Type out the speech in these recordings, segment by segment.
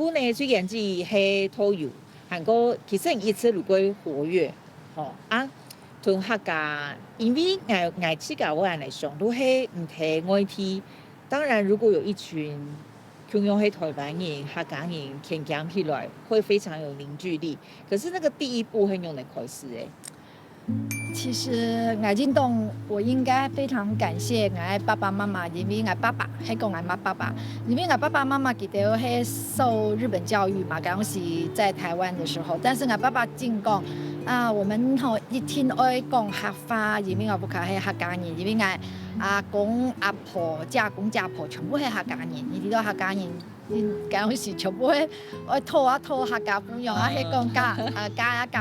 都呢最近只是拖油，韓國其實一直如果活躍，同客家，因為我自己我來想，都係唔睇外地。當然，如果有一群同樣係台灣人、客家人牽講起來，會非常有凝聚力。可是那個第一步係用嚟開始誒。其實我認同，我應該非常感謝我爸爸媽媽，因為我爸爸係講我媽爸爸，因為我爸爸媽媽佢哋係受日本教育嘛，剛是在台灣的時候，但是我爸爸淨講我們一天愛講客話，因為我屋企係客家人，因為我阿公阿婆、家公家婆全部係客家人，你知道客家人。嗰時全部我拖客家本樣，係講加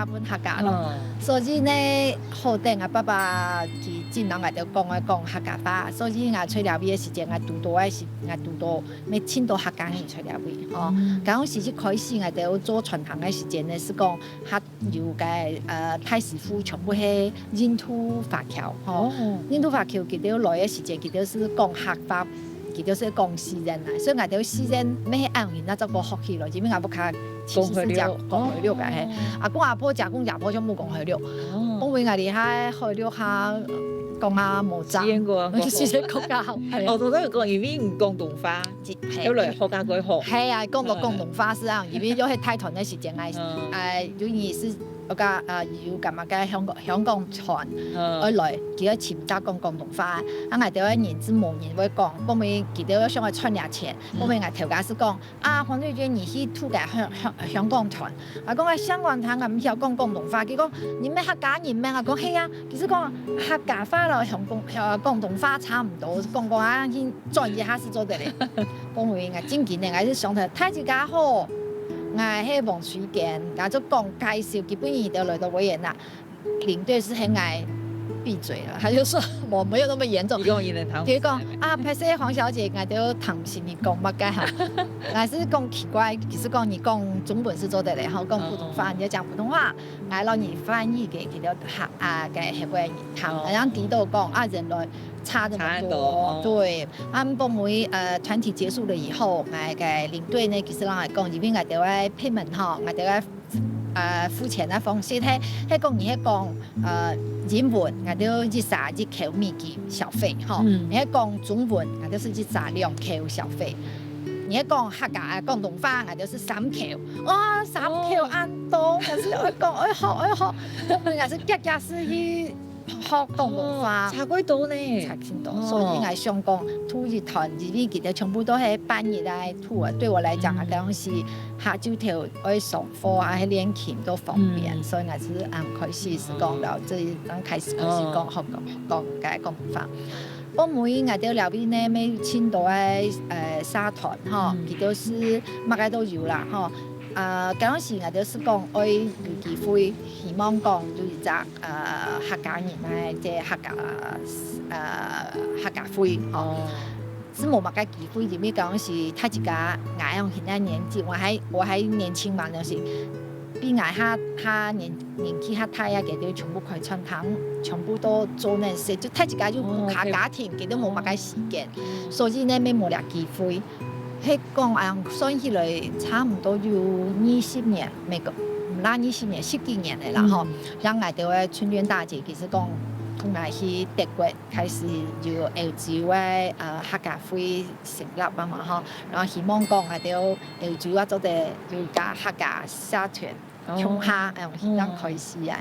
本客家咯。所以呢，後頂我爸爸佢盡量我就講客家話，所以我出嚟嘅時間，我讀到咩千多客家人出嚟嘅。嗰時一開始我哋做傳統嘅時間呢，是講客有嘅太師傅全部係印度華僑，印度華僑佢哋來嘅時間，佢哋是講客話。佢就是講詩人啦，所以我哋詩人咩按人那就冇學起咯，因為我不卡其實是講會了嘅係，阿公阿婆家公家婆就冇講會了，因為我哋喺會了下講下毛澤，詩人講下好。我都有講，因為唔廣東話，有來學家佢學。係啊，講到廣東話是啊，因為有係太團嘅時間，有意思。我家要咁啊，嘅香港團而來，佢喺前揸講廣東話，我哋一年之無人會講，後面佢哋想去賺廿錢，後面我頭家是講黃瑞娟你去吐嘅香港團，我講香港團我唔曉講廣東話，佢講你咩客家人咩？我講係啊，其實講客家話咯，廣東話差唔多，講下先轉一下是做得嚟，後面我真見我是想睇太子家好。我係黃水健，我就講介紹，基本上就來到委員啦。領隊是很愛閉嘴了，他就說我沒有那麼嚴重。佢講拍攝黃小姐，我就談心你講乜嘅哈？我是講奇怪，其實講你講中文是做得嚟，然後講普通話你就講普通話，我讓你翻譯給佢哋嘅協會人聽，然後佢都講人類差這麼多，對。後尾團體結束了以後，我嘅領隊呢其實讓我講，因為我哋嘅配門哈，我哋嘅付錢嘅方式係講你係講英文，我哋一撒一扣米嘅小費哈，你係講中文，我哋是一撒2扣小費。你係講客家廣東話，我哋是3扣，哇3扣按多，我是愛講愛學，我是家是去。學廣東話差幾多呢？差幾多，所以我想講吐一團，因為佢哋全部都係半夜來吐啊。對我來講啊，當時下晝頭愛上課啊，喺練琴都方便，所以我是開始是講到這剛開始講學廣東話。後尾我哋那邊呢，咩青島嘅沙團哈，佢都是乜嘢都有啦哈。嗰陣時我哋是講愛有機會，希望講有一隻客家人咧，即係客家會哦，是冇乜嘅機會，因為嗰陣時他自家我用現在年紀，我還年輕嘛，嗰時比我他年紀他大啊，佢哋全部開餐廳，全部都做那些，就他自家就客家庭，佢都冇乜嘅時間，所以呢冇乜機會。係講算起來差唔多有20年，唔拉20年，10幾年嚟啦嗬。讓我哋嘅春園大姐其實講，同我去德國開始有歐洲嘅客家會成立啊嘛嗬。然後希望講我哋歐洲做啲要加客家社團，鄉下咁開始啊。